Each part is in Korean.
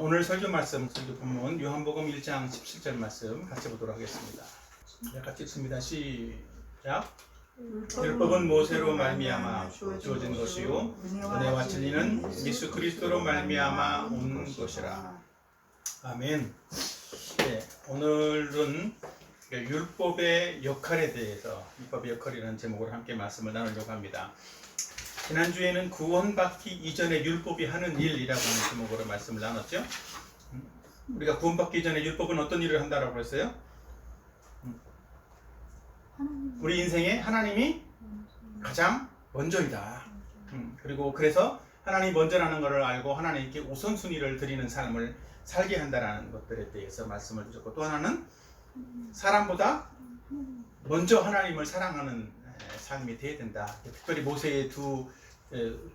오늘 설교 본문 요한복음 1장 17절 말씀 같이 보도록 하겠습니다. 네, 같이 읽습니다. 시작. 율법은 모세로 말미암아 주어진 것이요 은혜와 진리는 예수 그리스도로 말미암아 온 것이라. 아멘. 네, 오늘은 율법의 역할에 대해서 율법의 역할이라는 제목으로 함께 말씀을 나누려고 합니다. 지난주에는 구원받기 이전에 율법이 하는 일이라고 하는 제목으로 말씀을 나눴죠. 우리가 구원받기 전에 율법은 어떤 일을 한다라고 했어요? 우리 인생에 하나님이 가장 먼저이다. 그리고 그래서 하나님이 먼저라는 것을 알고 하나님께 우선순위를 드리는 삶을 살게 한다라는 것들에 대해서 말씀을 주셨고, 또 하나는 사람보다 먼저 하나님을 사랑하는 삶이 되어야 된다. 특별히 모세의 두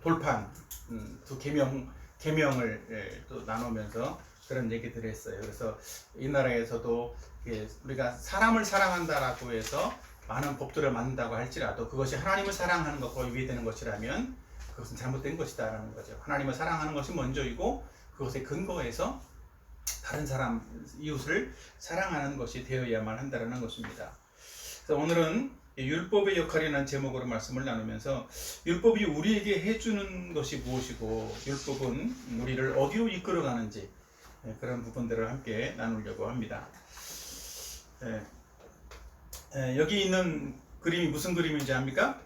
돌판, 두 계명을 또 나누면서 그런 얘기들을 했어요. 그래서 이 나라에서도 우리가 사람을 사랑한다라고 해서 많은 법들을 만든다고 할지라도 그것이 하나님을 사랑하는 것과 위배되는 것이라면 그것은 잘못된 것이다라는 거죠. 하나님을 사랑하는 것이 먼저이고 그것에 근거해서 다른 사람, 이웃을 사랑하는 것이 되어야만 한다는 것입니다. 그래서 오늘은 율법의 역할이라는 제목으로 말씀을 나누면서 율법이 우리에게 해주는 것이 무엇이고 율법은 우리를 어디로 이끌어가는지 그런 부분들을 함께 나누려고 합니다. 여기 있는 그림이 무슨 그림인지 압니까?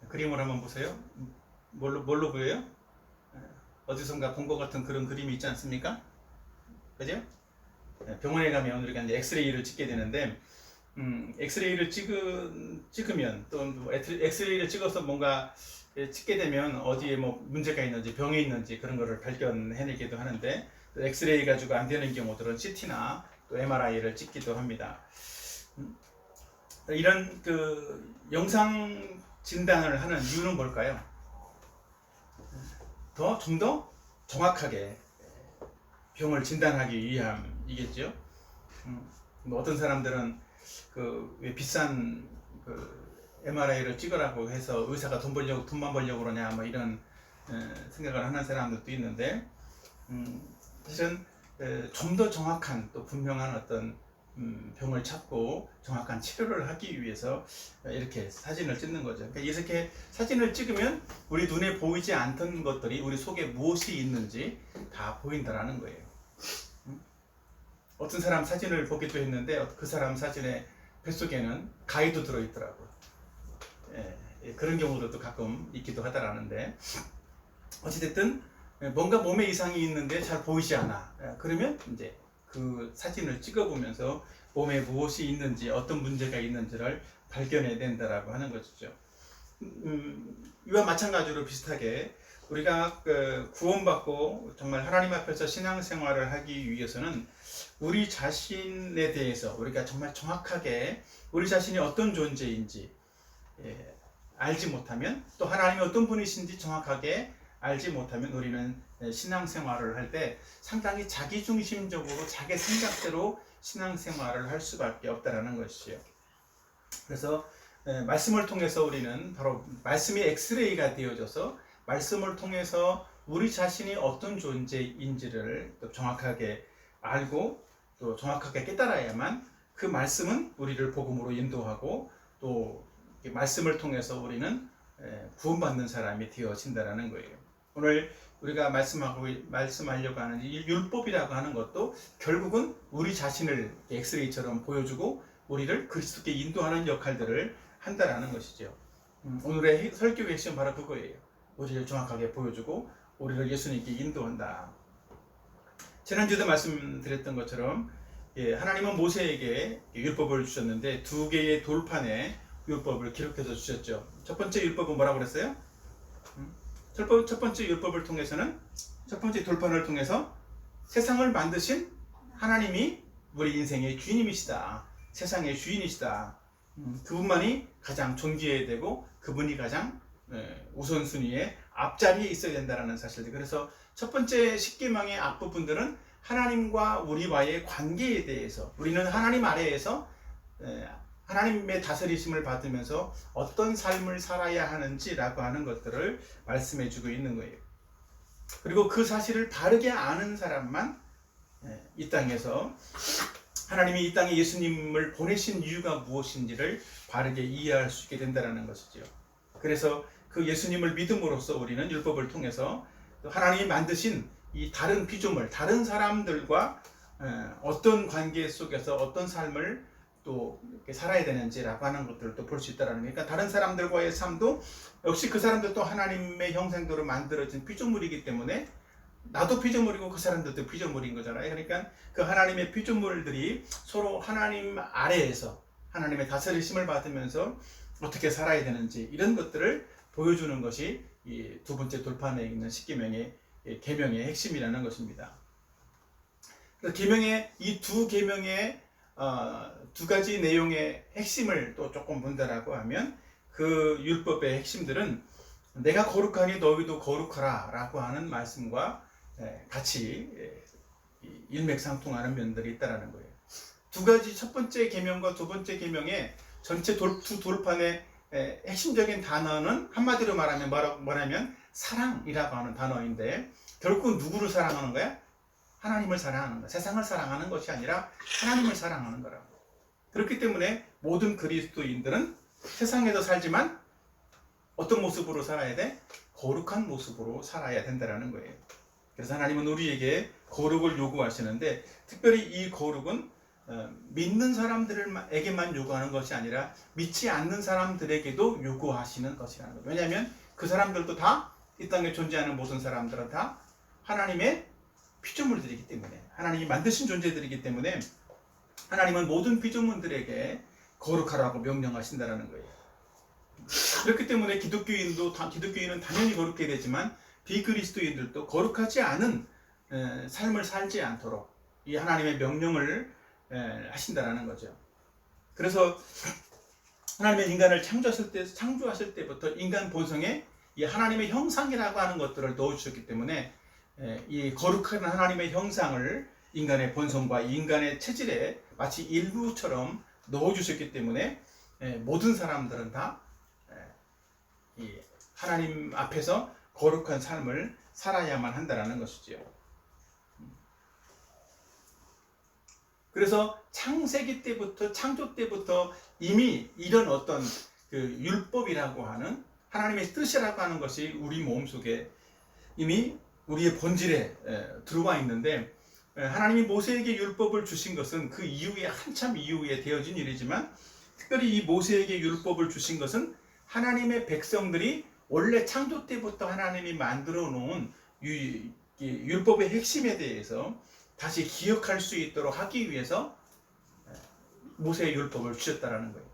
그림을 한번 보세요. 뭘로 보여요? 어디선가 본 것 같은 그런 그림이 있지 않습니까? 그죠? 병원에 가면 우리가 이제 엑스레이를 찍게 되는데 엑스레이를 찍으면 또 엑스레이를 찍어서 뭔가 찍게 되면 어디에 뭐 문제가 있는지 병이 있는지 그런 거를 발견해내기도 하는데, 또 엑스레이 가지고 안 되는 경우들은 CT나 또 MRI를 찍기도 합니다. 이런 영상 진단을 하는 이유는 뭘까요? 좀 더 정확하게 병을 진단하기 위함이겠죠. 어떤 사람들은 왜 비싼 MRI를 찍으라고 해서 의사가 돈만 벌려고 그러냐 뭐 이런 생각을 하는 사람들도 있는데, 사실은 좀 더 정확한 또 분명한 어떤 병을 찾고 정확한 치료를 하기 위해서 이렇게 사진을 찍는 거죠. 그러니까 이렇게 사진을 찍으면 우리 눈에 보이지 않던 것들이 우리 속에 무엇이 있는지 다 보인다라는 거예요. 어떤 사람 사진을 보기도 했는데 그 사람 사진의 뱃속에는 가위도 들어있더라고요. 그런 경우도 가끔 있기도 하다라는데, 어찌됐든 뭔가 몸에 이상이 있는데 잘 보이지 않아. 그러면 이제 그 사진을 찍어보면서 몸에 무엇이 있는지, 어떤 문제가 있는지를 발견해낸다라고 하는 것이죠. 이와 마찬가지로 비슷하게 우리가 구원받고 정말 하나님 앞에서 신앙생활을 하기 위해서는 우리 자신에 대해서 우리가 정말 정확하게 우리 자신이 어떤 존재인지 알지 못하면, 또 하나님이 어떤 분이신지 정확하게 알지 못하면 우리는 신앙생활을 할 때 상당히 자기중심적으로 자기 생각대로 신앙생활을 할 수밖에 없다라는 것이죠. 그래서 말씀을 통해서 우리는 바로 말씀이 엑스레이가 되어져서 말씀을 통해서 우리 자신이 어떤 존재인지를 또 정확하게 알고 또 정확하게 깨달아야만 그 말씀은 우리를 복음으로 인도하고 또 말씀을 통해서 우리는 구원받는 사람이 되어진다는 거예요. 오늘 우리가 말씀하려고 하는 이 율법이라고 하는 것도 결국은 우리 자신을 엑스레이처럼 보여주고 우리를 그리스도께 인도하는 역할들을 한다라는 것이죠. 오늘의 설교의 핵심은 바로 그거예요. 우리를 정확하게 보여주고 우리를 예수님께 인도한다. 지난주에도 말씀드렸던 것처럼 하나님은 모세에게 율법을 주셨는데 두 개의 돌판에 율법을 기록해서 주셨죠. 첫 번째 율법은 뭐라고 그랬어요? 첫 번째 율법을 통해서는, 첫 번째 돌판을 통해서 세상을 만드신 하나님이 우리 인생의 주인이시다. 세상의 주인이시다. 그분만이 가장 존귀해야 되고 그분이 가장 우선순위에 앞자리에 있어야 된다는 사실들. 그래서 첫 번째 십계명의 앞부분들은 하나님과 우리와의 관계에 대해서, 우리는 하나님 아래에서 하나님의 다스리심을 받으면서 어떤 삶을 살아야 하는지라고 하는 것들을 말씀해 주고 있는 거예요. 그리고 그 사실을 바르게 아는 사람만 이 땅에서 하나님이 이 땅에 예수님을 보내신 이유가 무엇인지를 바르게 이해할 수 있게 된다는 것이죠. 그래서 그 예수님을 믿음으로써 우리는 율법을 통해서 하나님이 만드신 이 다른 피조물, 다른 사람들과 어떤 관계 속에서 어떤 삶을 또 이렇게 살아야 되는지라고 하는 것들을 또 볼 수 있다는 거예요. 그러니까 다른 사람들과의 삶도 역시 그 사람들도 하나님의 형상대로 만들어진 피조물이기 때문에 나도 피조물이고 그 사람들도 피조물인 거잖아요. 그러니까 그 하나님의 피조물들이 서로 하나님 아래에서 하나님의 다스리심을 받으면서 어떻게 살아야 되는지 이런 것들을 보여주는 것이 이 두 번째 돌판에 있는 십계명의 계명의 핵심이라는 것입니다. 그래서 계명의 이 두 계명의 두 가지 내용의 핵심을 또 조금 본다라고 하면 그 율법의 핵심들은 내가 거룩하니 너희도 거룩하라 라고 하는 말씀과 같이 일맥상통하는 면들이 있다는 거예요. 두 가지 첫 번째 계명과 두 번째 계명의 전체 두 돌판의 핵심적인 단어는 한마디로 말하면 뭐냐면 사랑이라고 하는 단어인데 결국 누구를 사랑하는 거야? 하나님을 사랑하는 거야. 세상을 사랑하는 것이 아니라 하나님을 사랑하는 거라고. 그렇기 때문에 모든 그리스도인들은 세상에서 살지만 어떤 모습으로 살아야 돼? 거룩한 모습으로 살아야 된다는 거예요. 그래서 하나님은 우리에게 거룩을 요구하시는데 특별히 이 거룩은 믿는 사람들에게만 요구하는 것이 아니라 믿지 않는 사람들에게도 요구하시는 것이라는 거예요. 왜냐하면 그 사람들도 다 이 땅에 존재하는 모든 사람들은 다 하나님의 피조물들이기 때문에 하나님이 만드신 존재들이기 때문에 하나님은 모든 피조물들에게 거룩하라고 명령하신다는 거예요. 그렇기 때문에 기독교인은 당연히 거룩해야 되지만 비그리스도인들도 거룩하지 않은 삶을 살지 않도록 이 하나님의 명령을 하신다는 거죠. 그래서 하나님의 인간을 창조하실 때부터 인간 본성에 이 하나님의 형상이라고 하는 것들을 넣어주셨기 때문에 이 거룩한 하나님의 형상을 인간의 본성과 인간의 체질에 마치 일부처럼 넣어주셨기 때문에 모든 사람들은 다 이 하나님 앞에서 거룩한 삶을 살아야만 한다는 것이지요. 그래서 창세기 때부터 창조 때부터 이미 이런 어떤 그 율법이라고 하는 하나님의 뜻이라고 하는 것이 우리 몸속에 이미 우리의 본질에 들어와 있는데 하나님이 모세에게 율법을 주신 것은 그 이후에 한참 이후에 되어진 일이지만 특별히 이 모세에게 율법을 주신 것은 하나님의 백성들이 원래 창조 때부터 하나님이 만들어 놓은 율법의 핵심에 대해서 다시 기억할 수 있도록 하기 위해서 모세의 율법을 주셨다는 거예요.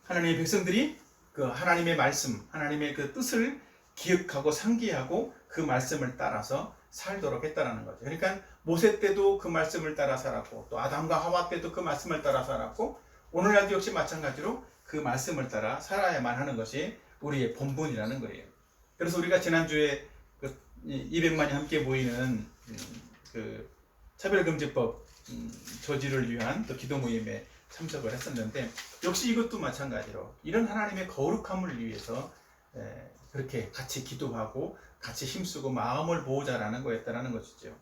하나님의 백성들이 그 하나님의 말씀, 하나님의 그 뜻을 기억하고 상기하고 그 말씀을 따라서 살도록 했다는 거죠. 그러니까 모세 때도 그 말씀을 따라 살았고 또 아담과 하와 때도 그 말씀을 따라 살았고 오늘날도 역시 마찬가지로 그 말씀을 따라 살아야만 하는 것이 우리의 본분이라는 거예요. 그래서 우리가 지난주에 그 200만이 함께 모이는 그 차별금지법 저지를 위한 또 기도 모임에 참석을 했었는데 역시 이것도 마찬가지로 이런 하나님의 거룩함을 위해서 그렇게 같이 기도하고 같이 힘쓰고 마음을 모으자라는 거였다는 것이죠.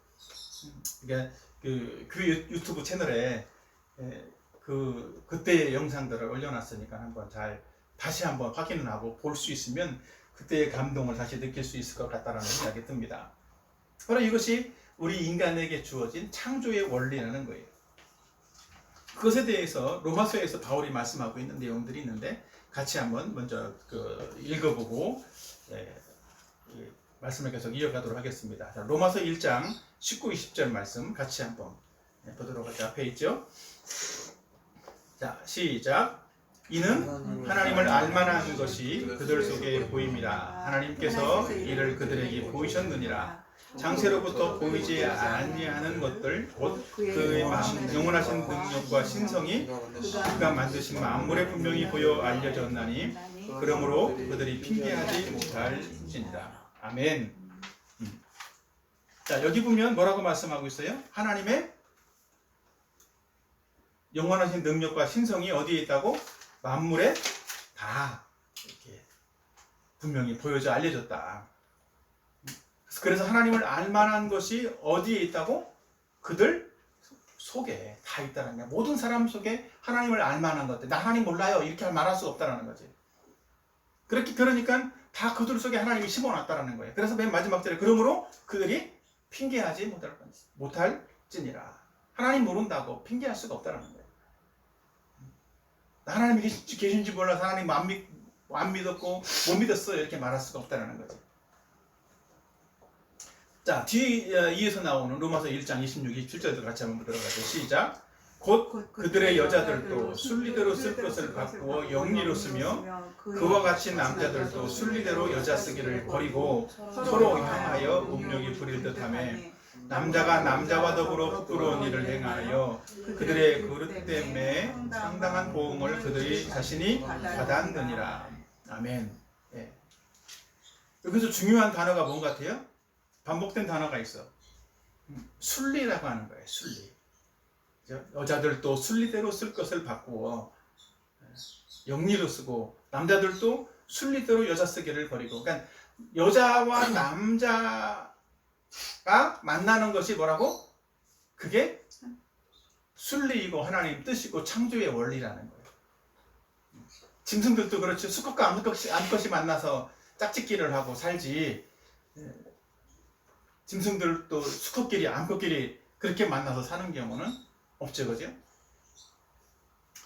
그러니까 그 유튜브 채널에 그때의 영상들을 올려놨으니까 한번 다시 한번 확인을 하고 볼 수 있으면 그때의 감동을 다시 느낄 수 있을 것 같다는 생각이 듭니다. 바로 이것이 우리 인간에게 주어진 창조의 원리라는 거예요. 그것에 대해서 로마서에서 바울이 말씀하고 있는 내용들이 있는데 같이 한번 먼저 읽어보고 말씀을 계속 이어가도록 하겠습니다. 자, 로마서 1장 19, 20절 말씀 같이 한번 보도록 하죠. 앞에 있죠? 자, 시작. 이는 하나님을 알만한 것이 그들 속에 보임이라. 하나님께서 이를 그들에게 보이셨느니라. 장세로부터 보이지 아니하는 것들 곧 그의 영원하신 능력과 신성이 그가 만드신 만물에 분명히 보여 알려졌나니 그러므로 그들이 핑계하지 못할지니라. 아멘. 자, 여기 보면 뭐라고 말씀하고 있어요? 하나님의 영원하신 능력과 신성이 어디에 있다고? 만물에 다 이렇게 분명히 보여져 알려졌다. 그래서 하나님을 알만한 것이 어디에 있다고? 그들 속에 다 있다는 거야. 모든 사람 속에 하나님을 알만한 것들. 나 하나님 몰라요. 이렇게 말할 수 없다는 거지. 그러니까 다 그들 속에 하나님이 심어놨다는 거예요. 그래서 맨 마지막 절에 그러므로 그들이 핑계하지 못할지니라. 하나님 모른다고 핑계할 수가 없다는 거예요. 하나님이 계신지 몰라서 하나님 안 믿었고 못 믿었어요. 이렇게 말할 수가 없다는 거지. 자, 이에서 나오는 로마서 1장 26, 27절도 같이 한번 들어가죠. 시작. 곧 그들의 여자들도 순리대로 쓸 것을 바꾸어 영리로 쓰며 그와 같이 남자들도 순리대로 여자 쓰기를 버리고 서로 향하여 음욕이 부릴 듯하며 남자가 남자와 더불어 부끄러운 일을 행하여 그들의 그릇 때문에 상당한 보응을 그들이 자신이 받았느니라. 아멘. 예. 여기서 중요한 단어가 뭔 같아요? 반복된 단어가 있어. 순리라고 하는 거예요. 순리. 여자들도 순리대로 쓸 것을 바꾸어 영리로 쓰고 남자들도 순리대로 여자 쓰기를 버리고. 그러니까 여자와 남자가 만나는 것이 뭐라고? 그게 순리이고 하나님 뜻이고 창조의 원리라는 거예요. 짐승들도 그렇죠. 수컷과 암컷이 만나서 짝짓기를 하고 살지. 짐승들도 수컷끼리 암컷끼리 그렇게 만나서 사는 경우는 없죠. 그죠?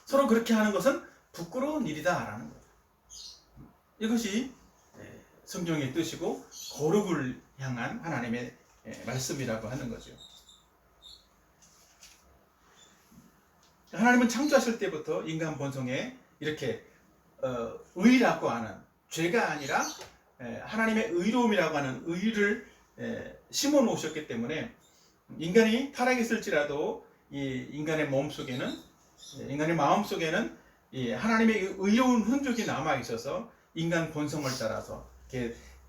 서로 그렇게 하는 것은 부끄러운 일이다 라는 거예요. 이것이 성경의 뜻이고 거룩을 향한 하나님의 말씀이라고 하는 거죠. 하나님은 창조하실 때부터 인간 본성에 이렇게 의라고 하는, 죄가 아니라 하나님의 의로움이라고 하는 의를 심어 놓으셨기 때문에 인간이 타락했을지라도 이 인간의 몸속에는, 인간의 마음속에는 이 하나님의 의로운 흔적이 남아 있어서 인간 본성을 따라서,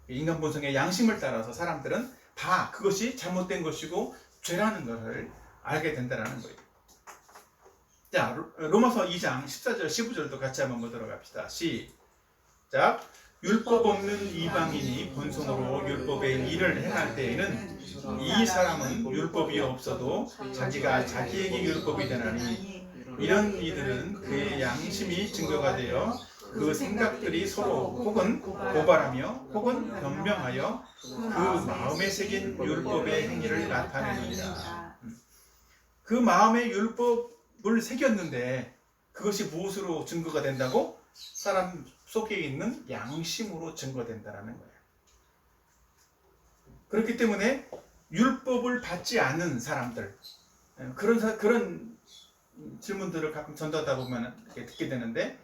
인간 본성의 양심을 따라서 사람들은 다 그것이 잘못된 것이고 죄라는 것을 알게 된다는 거예요. 자, 로마서 2장 14절 15절도 같이 한번 보도록 합시다. 시작. 율법 없는 이방인이 본성으로 율법의 일을 행할 때에는 이 사람은 율법이 없어도 자기가 자기에게 율법이 되나니 이런 이들은 그의 양심이 증거가 되어 그 생각들이 서로 혹은 고발하며 혹은 변명하여 그 마음에 새긴 율법의 행위를 나타내느니라. 그 마음에 율법을 새겼는데 그것이 무엇으로 증거가 된다고? 사람 속에 있는 양심으로 증거된다는 거예요. 그렇기 때문에 율법을 받지 않는 사람들, 그런 질문들을 가끔 전도하다 보면 듣게 되는데,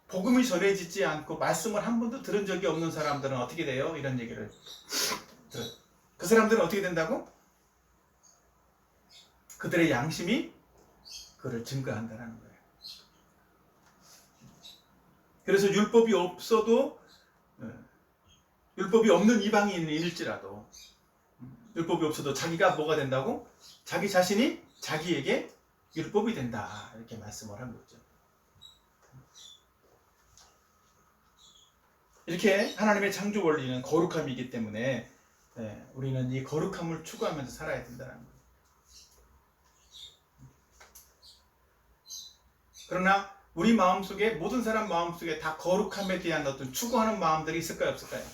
복음이 전해지지 않고 말씀을 한 번도 들은 적이 없는 사람들은 어떻게 돼요? 이런 얘기를 들어요. 그 사람들은 어떻게 된다고? 그들의 양심이 그를 증거한다는 거예요. 그래서 율법이 없어도, 율법이 없는 이방인일지라도 율법이 없어도 자기가 뭐가 된다고? 자기 자신이 자기에게 율법이 된다, 이렇게 말씀을 한 거죠. 이렇게 하나님의 창조 원리는 거룩함이기 때문에 우리는 이 거룩함을 추구하면서 살아야 된다는 거예요. 그러나 우리 마음속에, 모든 사람 마음속에 다 거룩함에 대한 어떤 추구하는 마음들이 있을까요, 없을까요?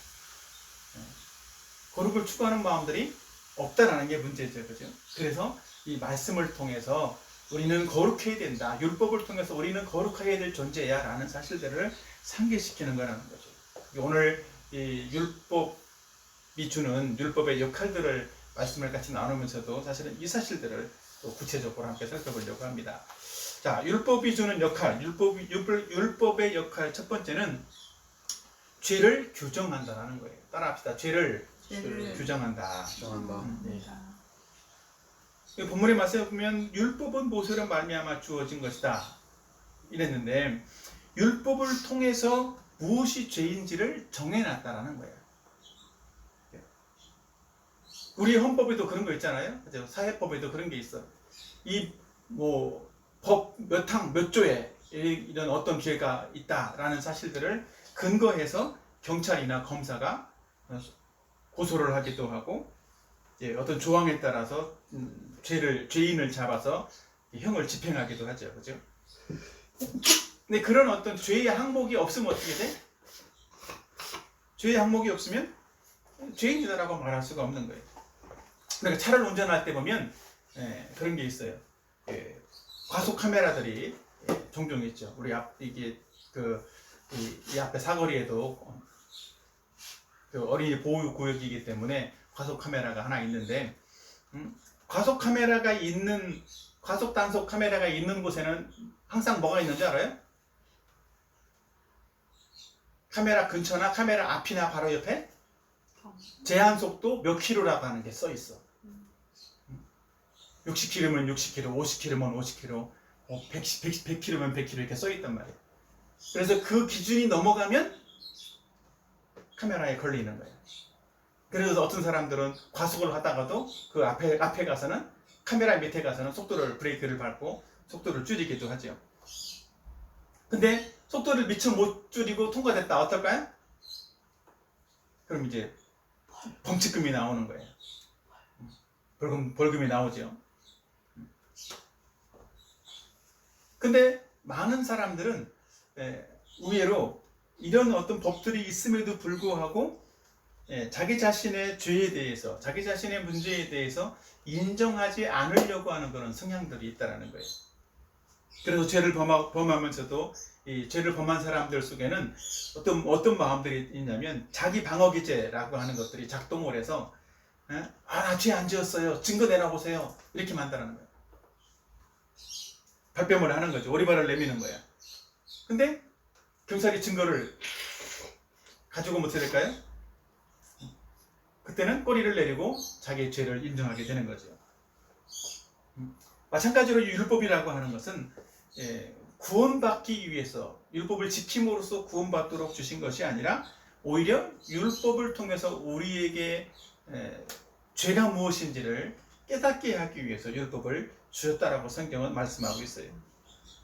거룩을 추구하는 마음들이 없다라는 게 문제죠. 그죠? 그래서 이 말씀을 통해서 우리는 거룩해야 된다, 율법을 통해서 우리는 거룩해야 될 존재야 라는 사실들을 상기시키는 거라는 거죠. 오늘 이 율법이 주는 율법의 역할들을 말씀을 같이 나누면서도 사실은 이 사실들을 또 구체적으로 함께 살펴보려고 합니다. 자, 율법이 주는 역할, 율법의 역할 첫 번째는 죄를 규정한다라는 거예요. 따라합시다. 죄를 규정한다. 네. 본문의 말씀에 보면 율법은 모세로 말미암아 주어진 것이다 이랬는데, 율법을 통해서 무엇이 죄인지를 정해놨다라는 거예요. 우리 헌법에도 그런 거 있잖아요. 그죠? 사회법에도 그런 게 있어. 이 법 몇 항 몇 조에 이런 어떤 죄가 있다라는 사실들을 근거해서 경찰이나 검사가 고소를 하기도 하고 어떤 조항에 따라서 죄인을 잡아서 형을 집행하기도 하죠, 그죠? 근데 그런 어떤 죄의 항목이 없으면 어떻게 돼? 죄의 항목이 없으면 죄인이다라고 말할 수가 없는 거예요. 그러니까 차를 운전할 때 보면 그런 게 있어요. 과속 카메라들이 종종 있죠. 우리 이게 이 앞에 사거리에도 어린이 보호 구역이기 때문에 과속 카메라가 하나 있는데, 과속 단속 카메라가 있는 곳에는 항상 뭐가 있는지 알아요? 카메라 근처나 카메라 앞이나 바로 옆에 제한 속도 몇 킬로라고 하는 게 써 있어. 60km면 60km, 50km면 50km, 100km면 100km 이렇게 써 있단 말이에요. 그래서 그 기준이 넘어가면 카메라에 걸리는 거예요. 그래서 어떤 사람들은 과속을 하다가도 그 앞에 가서는 카메라 밑에 가서는 브레이크를 밟고 속도를 줄이기도 하죠. 근데 속도를 미처 못 줄이고 통과됐다, 어떨까요? 그럼 이제 범칙금이 나오는 거예요. 벌금이 나오죠. 근데 많은 사람들은 의외로 이런 어떤 법들이 있음에도 불구하고 자기 자신의 죄에 대해서, 자기 자신의 문제에 대해서 인정하지 않으려고 하는 그런 성향들이 있다는 거예요. 그래서 죄를 범하면서도 이 죄를 범한 사람들 속에는 어떤 마음들이 있냐면 자기 방어기제라고 하는 것들이 작동을 해서 나 죄 안 지었어요, 증거 내놔보세요, 이렇게 만다는 거예요. 발뺌을 하는 거죠. 오리발을 내미는 거야. 근데 경찰이 증거를 가지고 오면 어떻게 될까요? 그때는 꼬리를 내리고 자기의 죄를 인정하게 되는 거죠. 마찬가지로 율법이라고 하는 것은 구원받기 위해서, 율법을 지킴으로써 구원받도록 주신 것이 아니라 오히려 율법을 통해서 우리에게 죄가 무엇인지를 깨닫게 하기 위해서 율법을 주셨다라고 성경은 말씀하고 있어요.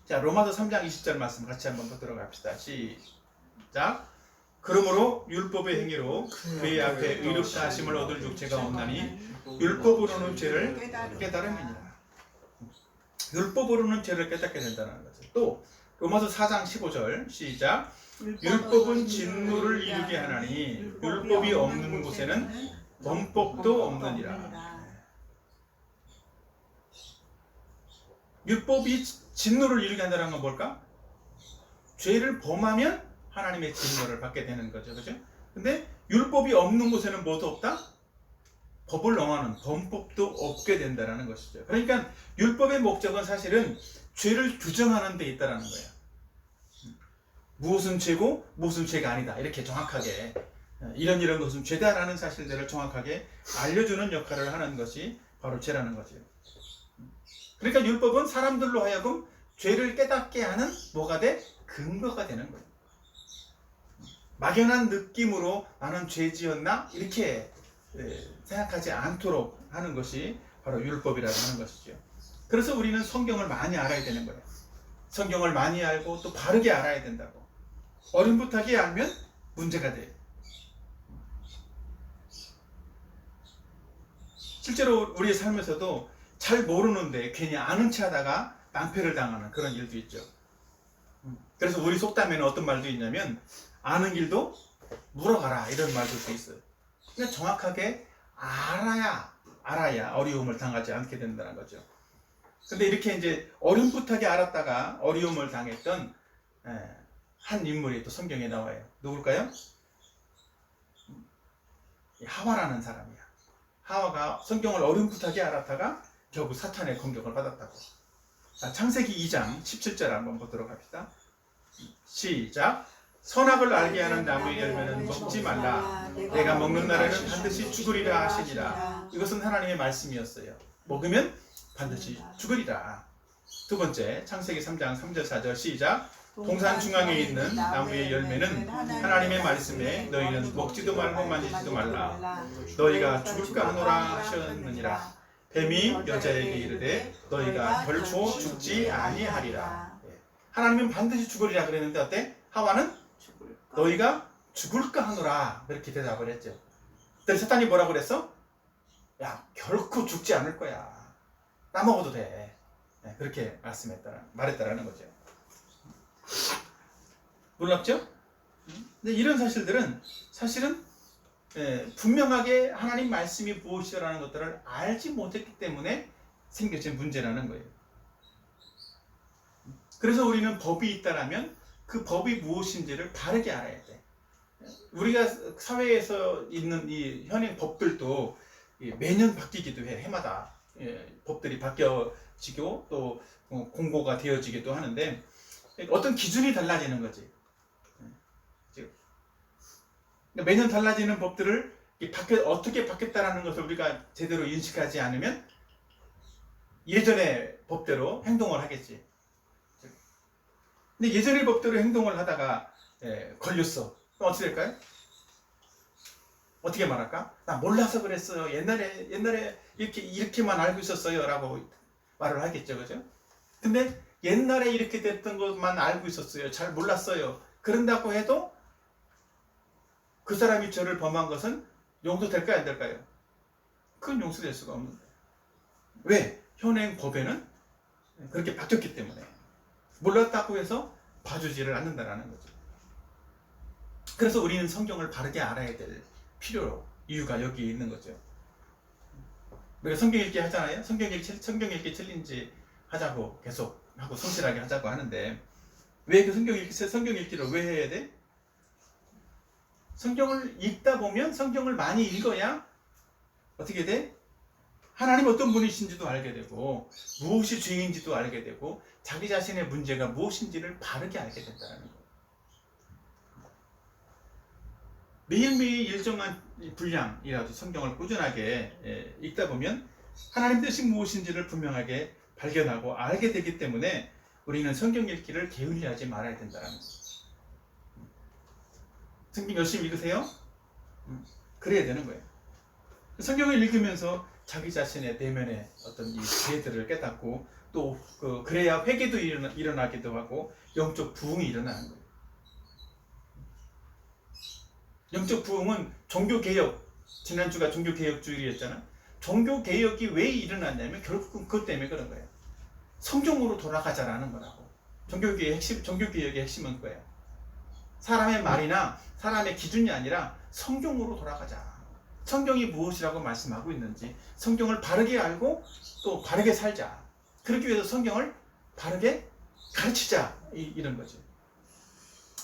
자, 로마서 3장 20절 말씀 같이 한번 보도록 합시다. 시작. 그러므로 율법의 행위로 그의 앞에 의롭다 하심을 얻을 육체가 없나니 율법으로는 죄를 깨달음이니라. 율법으로는 죄를 깨닫게 된다는 거죠. 또 로마서 4장 15절 시작. 율법은 진노를 이루게 하나니 율법이 없는 곳에는 범법도 없느니라. 율법이 진노를 이루게 한다는 건 뭘까? 죄를 범하면 하나님의 진노를 받게 되는 거죠. 그죠? 근데 율법이 없는 곳에는 뭐도 없다? 법을 어하는 범법도 없게 된다는 것이죠. 그러니까 율법의 목적은 사실은 죄를 규정하는 데 있다는 거예요. 무엇은 죄고 무엇은 죄가 아니다, 이렇게 정확하게 이런 것은 죄다라는 사실들을 정확하게 알려주는 역할을 하는 것이 바로 죄라는 거죠. 그러니까 율법은 사람들로 하여금 죄를 깨닫게 하는 뭐가 돼? 근거가 되는 거예요. 막연한 느낌으로 나는 죄 지었나? 이렇게 생각하지 않도록 하는 것이 바로 율법이라고 하는 것이죠. 그래서 우리는 성경을 많이 알아야 되는 거예요. 성경을 많이 알고 또 바르게 알아야 된다고. 어림풋하게 알면 문제가 돼요. 실제로 우리의 삶에서도 잘 모르는데 괜히 아는 체 하다가 낭패를 당하는 그런 일도 있죠. 그래서 우리 속담에는 어떤 말도 있냐면 아는 길도 물어가라, 이런 말도 있어요. 그러니까 정확하게 알아야 어려움을 당하지 않게 된다는 거죠. 근데 이렇게 이제 어렴풋하게 알았다가 어려움을 당했던 한 인물이 또 성경에 나와요. 누굴까요? 하와라는 사람이야. 하와가 성경을 어렴풋하게 알았다가 결국 사탄의 공격을 받았다고. 자, 창세기 2장 17절 한번 보도록 합시다. 시작. 선악을 알게 하는 나무의 열매는 먹지 말라. 내가 먹는 날에는 반드시 죽으리라 하시니라. 이것은 하나님의 말씀이었어요. 먹으면 반드시 죽으리라. 두 번째, 창세기 3장 3절 4절 시작. 동산 중앙에 있는 나무의 열매는 하나님의 말씀에 너희는 먹지도 말고 만지지도 말라. 너희가 죽을까 하노라 하셨느니라. 뱀이 여자에게 이르되 너희가 결코 죽지 아니하리라. 하나님은 반드시 죽으리라 그랬는데 어때? 하와는 너희가 죽을까 하노라, 그렇게 대답을 했죠. 그때 사탄이 뭐라고 그랬어? 야, 결코 죽지 않을 거야. 따먹어도 돼. 그렇게 말했다라는 거죠. 놀랍죠? 근데 이런 사실들은 사실은 분명하게 하나님 말씀이 무엇이라는 것들을 알지 못했기 때문에 생겨진 문제라는 거예요. 그래서 우리는 법이 있다라면 그 법이 무엇인지를 바르게 알아야 돼. 우리가 사회에서 있는 이 현행 법들도 매년 바뀌기도 해. 해마다 법들이 바뀌어지고 또 공고가 되어지기도 하는데 어떤 기준이 달라지는 거지. 매년 달라지는 법들을 어떻게 바뀌었다라는 것을 우리가 제대로 인식하지 않으면 예전의 법대로 행동을 하겠지. 근데 예전의 법대로 행동을 하다가 걸렸어. 그럼 어떻게 될까요? 어떻게 말할까? 나 몰라서 그랬어요. 옛날에 이렇게만 알고 있었어요. 라고 말을 하겠죠. 그죠? 근데 옛날에 이렇게 됐던 것만 알고 있었어요. 잘 몰랐어요. 그런다고 해도 그 사람이 죄를 범한 것은 용서될까요? 안 될까요? 그건 용서될 수가 없는 거예요. 왜? 현행 법에는 그렇게 바뀌었기 때문에. 몰랐다고 해서 봐주지를 않는다라는 거죠. 그래서 우리는 성경을 바르게 알아야 될 이유가 여기 있는 거죠. 우리가 성경 읽기 하잖아요. 성경 읽기 챌린지 하자고 계속 하고 성실하게 하자고 하는데 왜 그 성경 읽기를 왜 해야 돼? 성경을 읽다 보면 성경을 많이 읽어야 어떻게 돼? 하나님 어떤 분이신지도 알게 되고 무엇이 죄인지도 알게 되고 자기 자신의 문제가 무엇인지를 바르게 알게 된다는 거예요. 매일매일 일정한 분량이라도 성경을 꾸준하게 읽다 보면 하나님 뜻이 무엇인지를 분명하게 발견하고 알게 되기 때문에 우리는 성경 읽기를 게을리하지 말아야 된다는 거예요. 성경 열심히 읽으세요? 그래야 되는 거예요. 성경을 읽으면서 자기 자신의 내면의 어떤 이 지혜들을 깨닫고 또 그래야 회개도 일어나기도 하고 영적 부흥이 일어나는 거예요. 영적 부흥은 종교개혁, 지난주가 종교개혁주일이었잖아. 종교개혁이 왜 일어났냐면 결국은 그것 때문에 그런 거예요. 성경으로 돌아가자라는 거라고. 종교개혁의 핵심은 그거예요. 사람의 말이나 사람의 기준이 아니라 성경으로 돌아가자. 성경이 무엇이라고 말씀하고 있는지 성경을 바르게 알고 또 바르게 살자. 그러기 위해서 성경을 바르게 가르치자. 이런 거죠.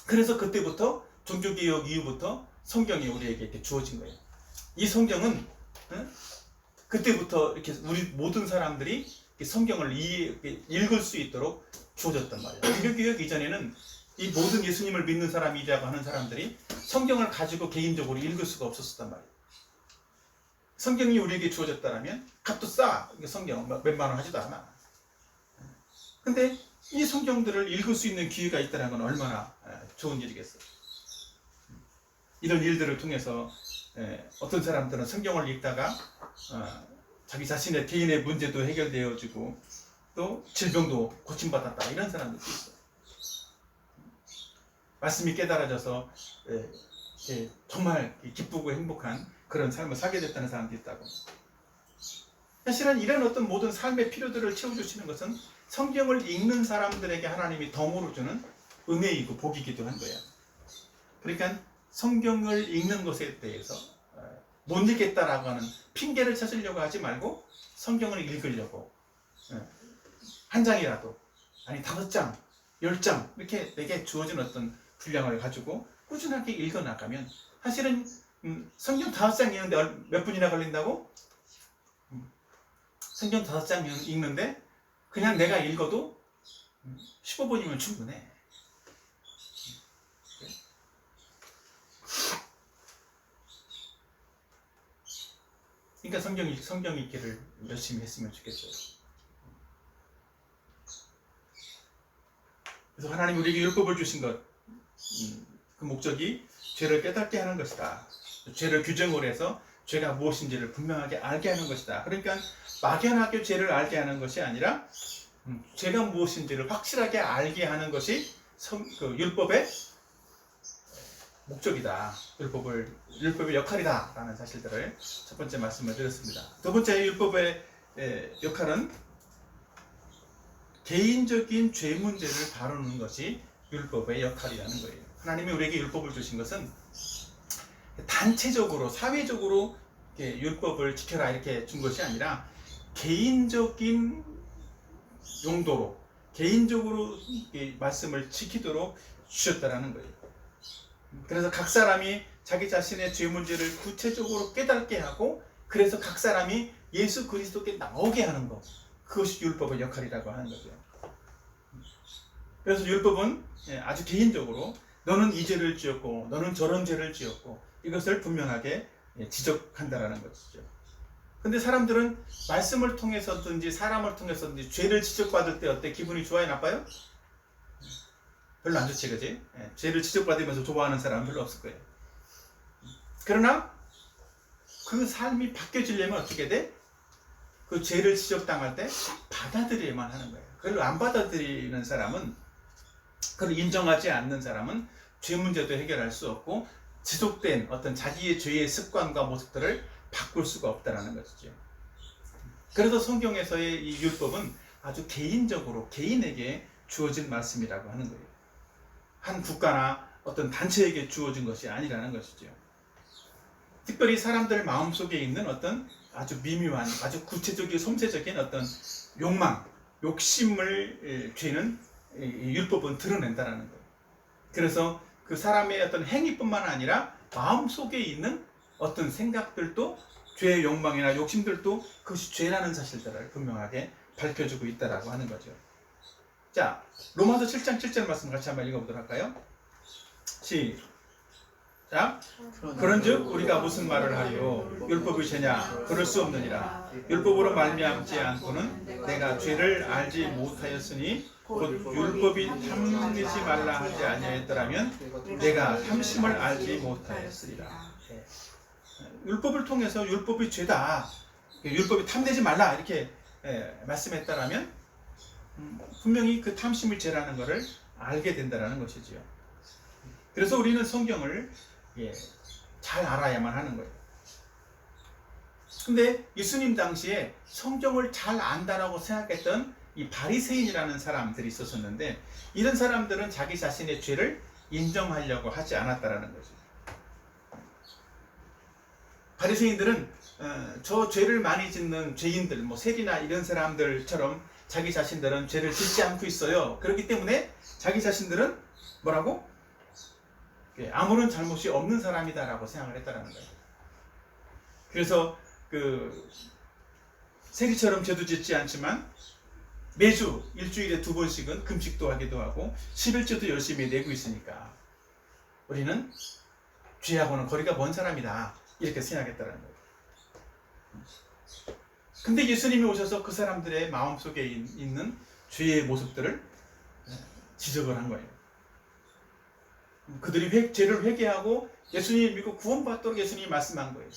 그래서 그때부터 종교개혁 이후부터 성경이 우리에게 이렇게 주어진 거예요. 이 성경은 그때부터 이렇게 우리 모든 사람들이 성경을 읽을 수 있도록 주어졌단 말이에요. 종교개혁 이전에는 이 모든 예수님을 믿는 사람이라고 하는 사람들이 성경을 가지고 개인적으로 읽을 수가 없었단 말이에요. 성경이 우리에게 주어졌다면 값도 싸. 성경 몇만 원 하지도 않아. 근데 이 성경들을 읽을 수 있는 기회가 있다는 건 얼마나 좋은 일이겠어요. 이런 일들을 통해서 어떤 사람들은 성경을 읽다가 자기 자신의 개인의 문제도 해결되어지고 또 질병도 고침받았다. 이런 사람들도 있어요. 말씀이 깨달아져서 정말 기쁘고 행복한 그런 삶을 살게 됐다는 사람도 있다고. 사실은 이런 어떤 모든 삶의 필요들을 채워주시는 것은 성경을 읽는 사람들에게 하나님이 덤으로 주는 은혜이고 복이기도 한 거예요. 그러니까 성경을 읽는 것에 대해서 못 읽겠다라고 하는 핑계를 찾으려고 하지 말고 성경을 읽으려고 한 장이라도 아니 5장, 10장 이렇게 내게 주어진 어떤 분량을 가지고 꾸준하게 읽어나가면 사실은 성경 5장 읽는데 몇 분이나 걸린다고? 성경 5장 읽는데 그냥 내가 읽어도 15분이면 충분해. 그러니까 성경 읽기를 열심히 했으면 좋겠어요. 그래서 하나님 우리에게 율법을 주신 것, 그 목적이 죄를 깨닫게 하는 것이다. 죄를 규정을 해서 죄가 무엇인지를 분명하게 알게 하는 것이다. 그러니까 막연하게 죄를 알게 하는 것이 아니라 죄가 무엇인지를 확실하게 알게 하는 것이 율법의 목적이다. 율법의 역할이다라는 사실들을 첫 번째 말씀을 드렸습니다. 두 번째 율법의 역할은 개인적인 죄 문제를 다루는 것이 율법의 역할이라는 거예요. 하나님이 우리에게 율법을 주신 것은 단체적으로 사회적으로 율법을 지켜라 이렇게 준 것이 아니라 개인적인 용도로 개인적으로 말씀을 지키도록 주셨다라는 거예요. 그래서 각 사람이 자기 자신의 죄 문제를 구체적으로 깨닫게 하고 그래서 각 사람이 예수 그리스도께 나오게 하는 것, 그것이 율법의 역할이라고 하는 거죠. 그래서 율법은 아주 개인적으로 너는 이 죄를 지었고 너는 저런 죄를 지었고 이것을 분명하게 지적한다라는 것이죠. 근데 사람들은 말씀을 통해서든지 사람을 통해서든지 죄를 지적받을 때 어때? 기분이 좋아요? 나빠요? 별로 안 좋지, 그지? 죄를 지적받으면서 좋아하는 사람은 별로 없을 거예요. 그러나 그 삶이 바뀌어지려면 어떻게 돼? 그 죄를 지적당할 때 받아들여야만 하는 거예요. 그걸 안 받아들이는 사람은, 그걸 인정하지 않는 사람은 죄 문제도 해결할 수 없고 지속된 어떤 자기의 죄의 습관과 모습들을 바꿀 수가 없다는 것이죠. 그래서 성경에서의 이 율법은 아주 개인적으로 개인에게 주어진 말씀이라고 하는 거예요. 한 국가나 어떤 단체에게 주어진 것이 아니라는 것이죠. 특별히 사람들 마음속에 있는 어떤 아주 미묘한, 아주 구체적이고 섬세적인 어떤 욕망, 욕심을 죄는 율법은 드러낸다는 거예요. 그래서 그 사람의 어떤 행위뿐만 아니라 마음속에 있는 어떤 생각들도, 죄의 욕망이나 욕심들도 그것이 죄라는 사실들을 분명하게 밝혀주고 있다라고 하는 거죠. 자, 로마서 7장 7절 말씀 같이 한번 읽어보도록 할까요? 시작. 그런즉 우리가 무슨 말을 하리요? 율법이 죄냐? 그럴 수 없느니라. 율법으로 말미암지 않고는 내가 죄를 알지 못하였으니 곧 율법이 탐내지 말라 하지 아니하였더라면 내가 탐심을 알지 못하였으리라. 율법을 통해서 율법이 죄다, 율법이 탐내지 말라 이렇게 말씀했다라면 분명히 그 탐심이 죄라는 것을 알게 된다는 것이지요. 그래서 우리는 성경을 잘 알아야만 하는 거예요. 근데 예수님 당시에 성경을 잘 안다라고 생각했던 이 바리새인이라는 사람들이 있었는데, 이런 사람들은 자기 자신의 죄를 인정하려고 하지 않았다라는 거죠. 바리새인들은 저 죄를 많이 짓는 죄인들, 뭐 세리나 이런 사람들처럼 자기 자신들은 죄를 짓지 않고 있어요. 그렇기 때문에 자기 자신들은 뭐라고? 아무런 잘못이 없는 사람이다라고 생각을 했다는 거예요. 그래서 그 세리처럼 죄도 짓지 않지만 매주 일주일에 2번씩은 금식도 하기도 하고 11조도 열심히 내고 있으니까 우리는 죄하고는 거리가 먼 사람이다 이렇게 생각했다는 거예요. 근데 예수님이 오셔서 그 사람들의 마음속에 있는 죄의 모습들을 지적을 한 거예요. 그들이 죄를 회개하고 예수님을 믿고 구원받도록 예수님이 말씀한 거예요.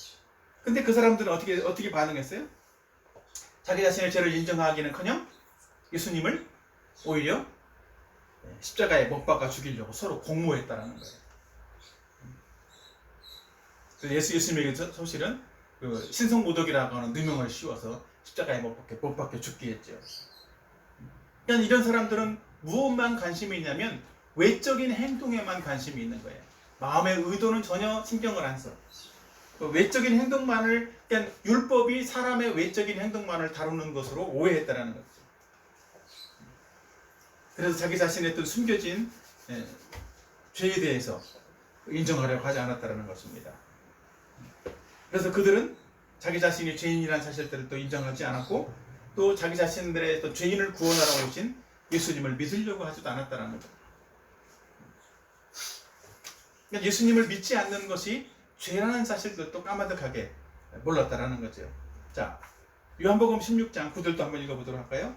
근데 그 사람들은 어떻게 반응했어요? 자기 자신의 죄를 인정하기는커녕 예수님을 오히려 십자가에 못 박아 죽이려고 서로 공모했다라는 거예요. 예수님에게 사실은 그 신성모독이라고 하는 누명을 씌워서 십자가에 못 박혀 죽게 했죠. 그러니까 이런 사람들은 무엇만 관심이 있냐면 외적인 행동에만 관심이 있는 거예요. 마음의 의도는 전혀 신경을 안 써. 그 외적인 행동만을, 그러니까 율법이 사람의 외적인 행동만을 다루는 것으로 오해했다라는 거죠. 그래서 자기 자신의 어떤 숨겨진 죄에 대해서 인정하려고 하지 않았다라는 것입니다. 그래서 그들은 자기 자신이 죄인이라는 사실들을 또 인정하지 않았고, 또 자기 자신들의 또 죄인을 구원하러 오신 예수님을 믿으려고 하지도 않았다라는 거죠. 그러니까 예수님을 믿지 않는 것이 죄라는 사실도 까마득하게 몰랐다라는 거죠. 자, 요한복음 16장 9절도 한번 읽어보도록 할까요?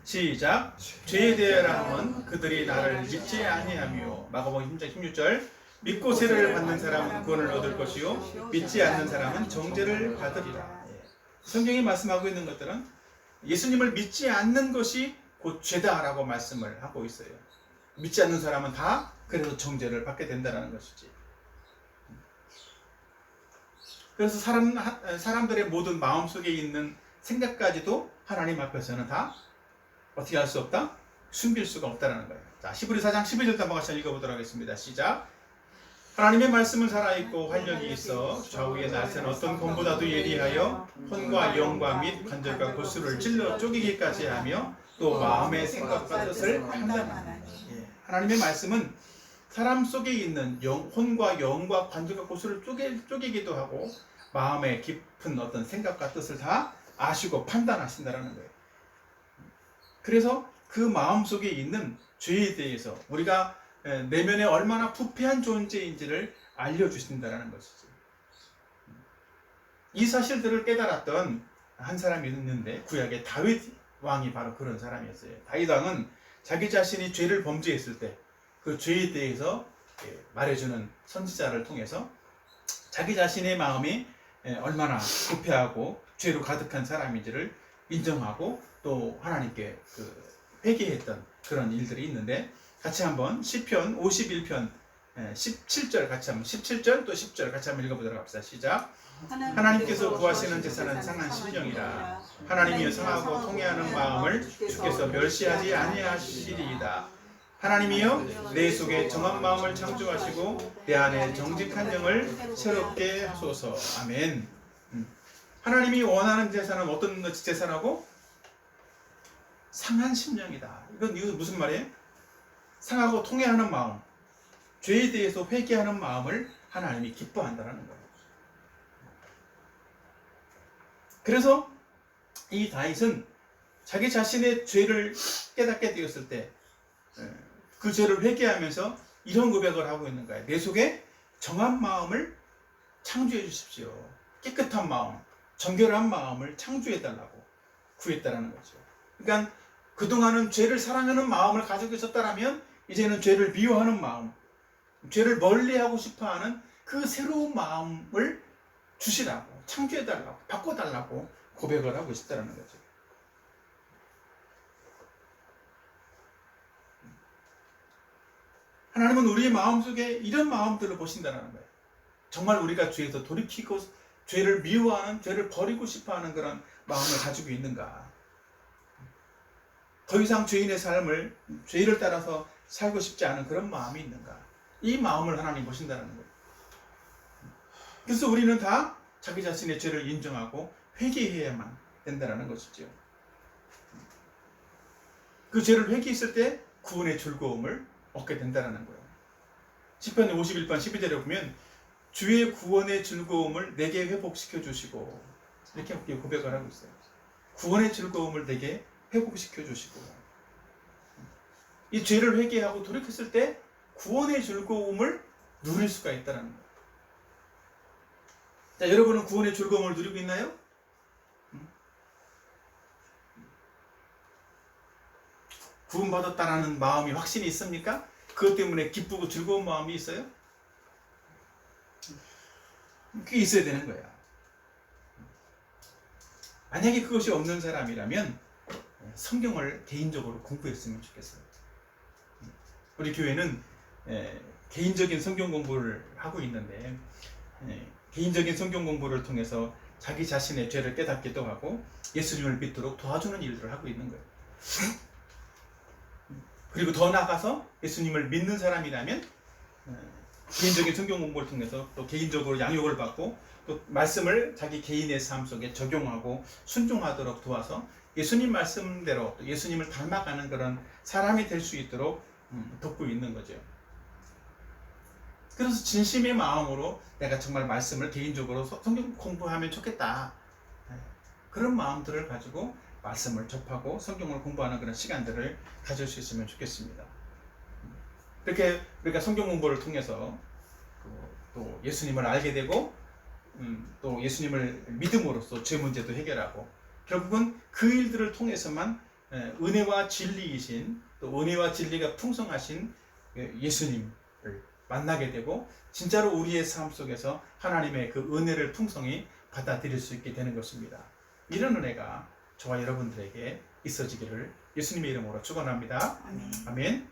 시작. 죄에 대하라 함은 그들이 나를 믿지 아니하며. 마가복음 16절. 믿고 세례를 받는 사람은 구원을 얻을 것이요 믿지 않는 사람은 정죄를 받으리라. 성경이 말씀하고 있는 것들은 예수님을 믿지 않는 것이 곧 죄다라고 말씀을 하고 있어요. 믿지 않는 사람은 다 그래서 정죄를 받게 된다는 것이지. 그래서 사람들의 모든 마음속에 있는 생각까지도 하나님 앞에서는 다 어떻게 할 수 없다? 숨길 수가 없다는 거예요. 자, 히브리 4장 12절부터 한번 같이 읽어보도록 하겠습니다. 시작. 하나님의 말씀은 살아있고 활력이 있어 좌우에 나선 어떤 검보다도 예리하여 혼과 영과 및 관절과 골수를 찔러 쪼개기까지 하며 또 마음의 생각과 뜻을 판단하는. 하나님의 말씀은 사람 속에 있는 혼과 영과 관절과 골수를 쪼개기도 하고 마음의 깊은 어떤 생각과 뜻을 다 아시고 판단하신다는 거예요. 그래서 그 마음 속에 있는 죄에 대해서 우리가 내면에 얼마나 부패한 존재인지를 알려주신다는 것이죠. 이 사실들을 깨달았던 한 사람이 있는데 구약의 다윗 왕이 바로 그런 사람이었어요. 다윗 왕은 자기 자신이 죄를 범죄했을 때 그 죄에 대해서 말해주는 선지자를 통해서 자기 자신의 마음이 얼마나 부패하고 죄로 가득한 사람인지를 인정하고 또 하나님께 회개했던 그런 일들이 있는데 같이 한번 시편 51편 17절 같이 한번 17절 또 10절 같이 한번 읽어보도록 합시다. 시작. 하나님께서 구하시는 제사는 상한 심령이라 하나님이여 상하고 통해하는 마음을 주께서 멸시하지 아니하시리이다. 하나님이여 내 속에 정한 마음을 창조하시고 내 안에 정직한 영을 새롭게 하소서. 아멘. 하나님이 원하는 제사는 어떤 제사라고? 상한 심령이다. 이건 무슨 말이에요? 상하고 통해하는 마음, 죄에 대해서 회개하는 마음을 하나님이 기뻐한다는 거예요. 그래서 이 다윗은 자기 자신의 죄를 깨닫게 되었을 때 그 죄를 회개하면서 이런 고백을 하고 있는 거예요. 내 속에 정한 마음을 창조해 주십시오. 깨끗한 마음, 정결한 마음을 창조해 달라고 구했다는 거죠. 그러니까 그동안은 죄를 사랑하는 마음을 가지고 있었다면 이제는 죄를 미워하는 마음, 죄를 멀리하고 싶어하는 그 새로운 마음을 주시라고, 창조해 달라고, 바꿔 달라고 고백을 하고 있다는 거죠. 하나님은 우리의 마음속에 이런 마음들을 보신다는 거예요. 정말 우리가 죄에서 돌이키고 죄를 미워하는, 죄를 버리고 싶어하는 그런 마음을 가지고 있는가? 더 이상 죄인의 삶을 죄를 따라서 살고 싶지 않은 그런 마음이 있는가? 이 마음을 하나님 보신다는 거예요. 그래서 우리는 다 자기 자신의 죄를 인정하고 회개해야만 된다는 것이죠. 그 죄를 회개했을 때 구원의 즐거움을 얻게 된다는 거예요. 시편 51편 12절에 보면 주의 구원의 즐거움을 내게 회복시켜 주시고 이렇게 고백을 하고 있어요. 구원의 즐거움을 내게 회복시켜 주시고 이 죄를 회개하고 돌이켰을 때 구원의 즐거움을 누릴 수가 있다는 거예요. 자, 여러분은 구원의 즐거움을 누리고 있나요? 구원받았다는 마음이 확신이 있습니까? 그것 때문에 기쁘고 즐거운 마음이 있어요? 그게 있어야 되는 거야. 만약에 그것이 없는 사람이라면 성경을 개인적으로 공부했으면 좋겠어요. 우리 교회는 개인적인 성경 공부를 하고 있는데 개인적인 성경 공부를 통해서 자기 자신의 죄를 깨닫기도 하고 예수님을 믿도록 도와주는 일들을 하고 있는 거예요. 그리고 더 나아가서 예수님을 믿는 사람이라면 개인적인 성경 공부를 통해서 또 개인적으로 양육을 받고 또 말씀을 자기 개인의 삶 속에 적용하고 순종하도록 도와서 예수님 말씀대로 또 예수님을 닮아가는 그런 사람이 될 수 있도록 돕고 있는 거죠. 그래서 진심의 마음으로 내가 정말 말씀을 개인적으로 성경 공부하면 좋겠다, 그런 마음들을 가지고 말씀을 접하고 성경을 공부하는 그런 시간들을 가질 수 있으면 좋겠습니다. 이렇게 우리가 성경 공부를 통해서 또 예수님을 알게 되고 또 예수님을 믿음으로써 죄 문제도 해결하고 결국은 그 일들을 통해서만 은혜와 진리이신 또 은혜와 진리가 풍성하신 예수님을 만나게 되고 진짜로 우리의 삶 속에서 하나님의 그 은혜를 풍성히 받아들일 수 있게 되는 것입니다. 이런 은혜가 저와 여러분들에게 있어지기를 예수님의 이름으로 축원합니다. 아멘. 아멘.